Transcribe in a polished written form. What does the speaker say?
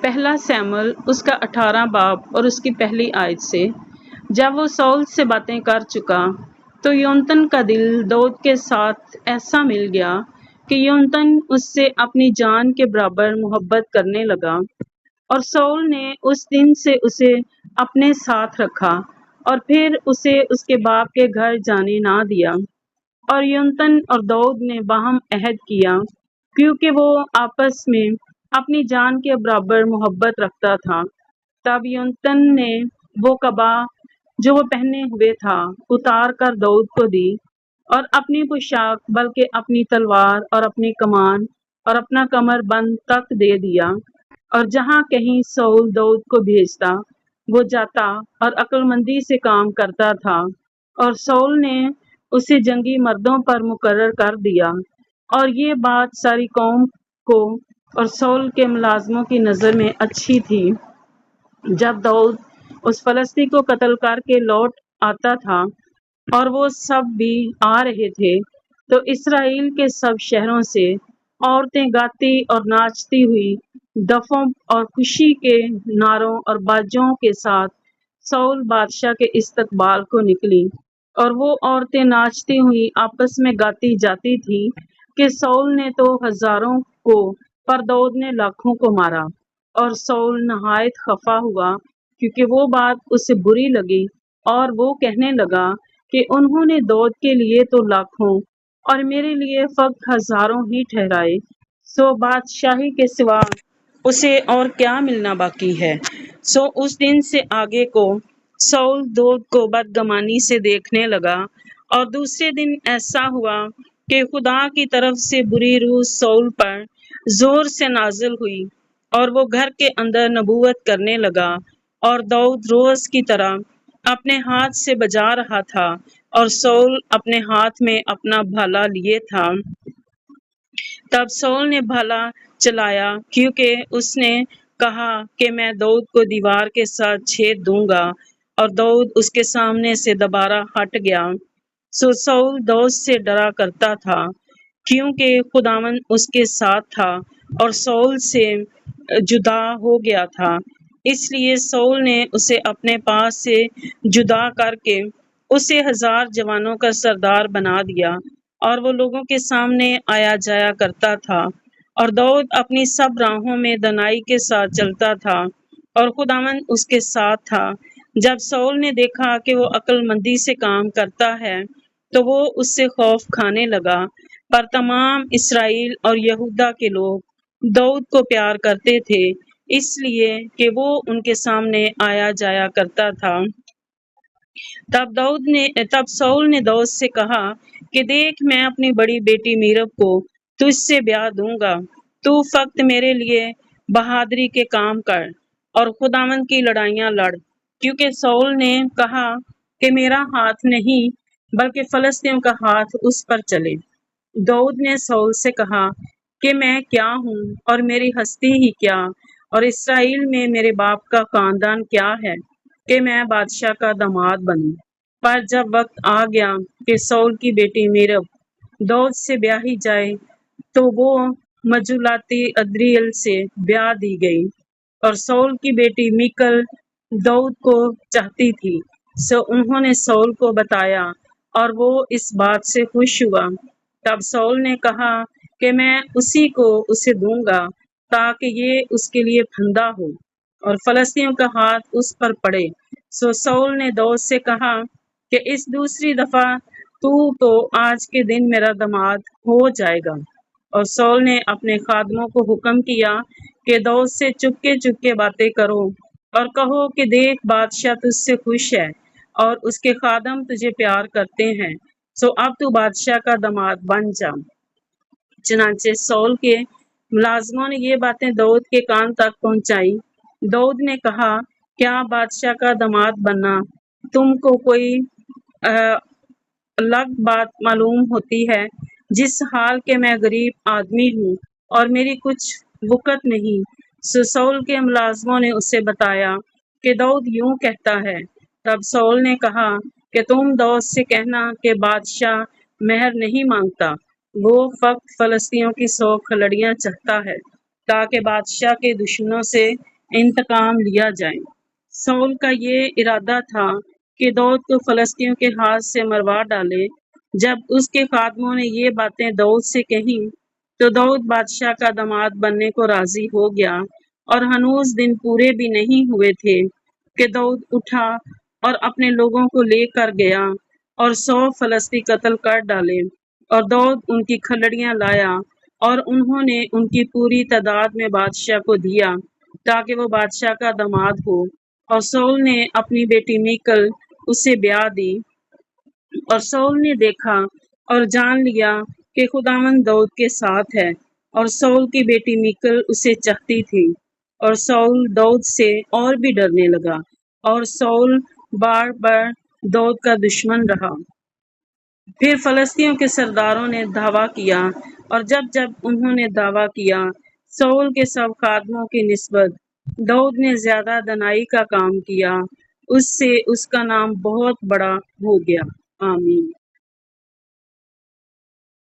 پہلا سیموئیل اس کا 18 باب اور اس کی پہلی آیت سے۔ جب وہ سول سے باتیں کر چکا تو یونتن کا دل داؤد کے ساتھ ایسا مل گیا کہ یونتن اس سے اپنی جان کے برابر محبت کرنے لگا، اور سول نے اس دن سے اسے اپنے ساتھ رکھا اور پھر اسے اس کے باپ کے گھر جانے نہ دیا۔ اور یونتن اور داؤد نے باہم عہد کیا، کیونکہ وہ آپس میں اپنی جان کے برابر محبت رکھتا تھا۔ تب یونتن نے وہ قبا جو وہ پہنے ہوئے تھا اتار کر داؤد کو دی، اور اپنی پوشاک بلکہ اپنی تلوار اور اپنی کمان اور اپنا کمر بند تک دے دیا۔ اور جہاں کہیں سول داؤد کو بھیجتا وہ جاتا اور عقل مندی سے کام کرتا تھا، اور سول نے اسے جنگی مردوں پر مقرر کر دیا۔ اور یہ بات ساری قوم کو اور سول کے ملازموں کی نظر میں اچھی تھی۔ جب داؤد اس فلسطی کو قتل کر کے لوٹ آتا تھا اور وہ سب بھی آ رہے تھے، تو اسرائیل کے سب شہروں سے عورتیں گاتی اور ناچتی ہوئی دفوں اور خوشی کے نعروں اور باجوں کے ساتھ سول بادشاہ کے استقبال کو نکلی۔ اور وہ عورتیں ناچتی ہوئی آپس میں گاتی جاتی تھی کہ سول نے تو ہزاروں کو پر داؤد نے لاکھوں کو مارا۔ اور سول نہایت خفا ہوا کیونکہ وہ بات اسے بری لگی، اور وہ کہنے لگا کہ انہوں نے داؤد کے لیے تو لاکھوں اور میرے لیے فقط ہزاروں ہی ٹھہرائے، سو بادشاہی کے سوا اسے اور کیا ملنا باقی ہے۔ سو اس دن سے آگے کو سول داؤد کو بدگمانی سے دیکھنے لگا۔ اور دوسرے دن ایسا ہوا کہ خدا کی طرف سے بری روح سول پر زور سے نازل ہوئی، اور وہ گھر کے اندر نبوت کرنے لگا، اور داؤد روز کی طرح اپنے ہاتھ سے بجا رہا تھا، اور سول اپنے ہاتھ میں اپنا بھالا لیے تھا۔ تب سول نے بھالا چلایا، کیونکہ اس نے کہا کہ میں داؤد کو دیوار کے ساتھ چھید دوں گا، اور داؤد اس کے سامنے سے دوبارہ ہٹ گیا۔ سو سول داؤد سے ڈرا کرتا تھا، کیونکہ خداوند اس کے ساتھ تھا اور سول سے جدا ہو گیا تھا۔ اس لیے سول نے اسے اپنے پاس سے جدا کر کے اسے 1000 جوانوں کا سردار بنا دیا، اور وہ لوگوں کے سامنے آیا جایا کرتا تھا۔ اور داؤد اپنی سب راہوں میں دنائی کے ساتھ چلتا تھا، اور خداوند اس کے ساتھ تھا۔ جب سول نے دیکھا کہ وہ عقل مندی سے کام کرتا ہے تو وہ اس سے خوف کھانے لگا، پر تمام اسرائیل اور یہودا کے لوگ داؤد کو پیار کرتے تھے، اس لیے کہ وہ ان کے سامنے آیا جایا کرتا تھا۔ تب سول نے داؤد سے کہا کہ دیکھ، میں اپنی بڑی بیٹی میرب کو تجھ سے بیاہ دوں گا، تو فقط میرے لیے بہادری کے کام کر اور خداوند کی لڑائیاں لڑ، کیونکہ سول نے کہا کہ میرا ہاتھ نہیں بلکہ فلسطینیوں کا ہاتھ اس پر چلے۔ داؤد نے سول سے کہا کہ میں کیا ہوں اور میری ہستی ہی کیا، اور اسرائیل میں میرے باپ کا خاندان کیا ہے کہ میں بادشاہ کا داماد بنوں۔ پر جب وقت آ گیا کہ سول کی بیٹی میرب داؤد سے بیاہی جائے تو وہ مجولاتی ادریل سے بیاہ دی گئی، اور سول کی بیٹی میکل داؤد کو چاہتی تھی، سو انہوں نے سول کو بتایا اور وہ اس بات سے خوش ہوا۔ تب سول نے کہا کہ میں اسی کو اسے دوں گا تاکہ یہ اس کے لیے پھندا ہو اور فلسطینیوں کا ہاتھ اس پر پڑے۔ سو سول نے داؤد سے کہا کہ اس دوسری دفعہ تو آج کے دن میرا داماد ہو جائے گا۔ اور سول نے اپنے خادموں کو حکم کیا کہ داؤد سے چپکے باتیں کرو اور کہو کہ دیکھ، بادشاہ تجھ سے خوش ہے اور اس کے خادم تجھے پیار کرتے ہیں، سو اب تو بادشاہ کا داماد بن جا۔ چنانچہ سول کے ملازموں نے یہ باتیں داؤد کے کان تک پہنچائی۔ داؤد نے کہا، کیا بادشاہ کا داماد بننا تم کو کوئی الگ بات معلوم ہوتی ہے، جس حال کہ میں غریب آدمی ہوں اور میری کچھ وقت نہیں؟ سو سول کے ملازموں نے اسے بتایا کہ داؤد یوں کہتا ہے۔ تب سول نے کہا کہ تم داؤد سے کہنا کہ بادشاہ مہر نہیں مانگتا، وہ فقط فلسطینیوں کی 100 کھلڑیاں چاہتا ہے۔ تاکہ بادشاہ کے دشمنوں سے انتقام لیا جائے۔ سول کا یہ ارادہ تھا کہ داؤد کو فلسطینیوں کے ہاتھ سے مروا ڈالے۔ جب اس کے خادموں نے یہ باتیں داؤد سے کہیں تو داؤد بادشاہ کا داماد بننے کو راضی ہو گیا، اور ہنوز دن پورے بھی نہیں ہوئے تھے کہ داؤد اٹھا اور اپنے لوگوں کو لے کر گیا اور 100 فلسطی قتل کر ڈالے، اور داؤد ان کی کھلڑیاں لایا اور انہوں نے ان کی پوری تعداد میں بادشاہ کو دیا تاکہ وہ بادشاہ کا داماد ہو۔ اور سول نے اپنی بیٹی میکل اسے بیاہ دی، اور سول نے دیکھا اور جان لیا کہ خداوند داؤد کے ساتھ ہے، اور سول کی بیٹی میکل اسے چاہتی تھی، اور سول داؤد سے اور بھی ڈرنے لگا، اور سول بار بار داؤد کا دشمن رہا۔ پھر فلسطینیوں کے سرداروں نے دعویٰ کیا، اور جب انہوں نے دعویٰ کیا سول کے سب خادموں کی نسبت داؤد نے زیادہ دنائی کا کام کیا، اس سے اس کا نام بہت بڑا ہو گیا۔ آمین۔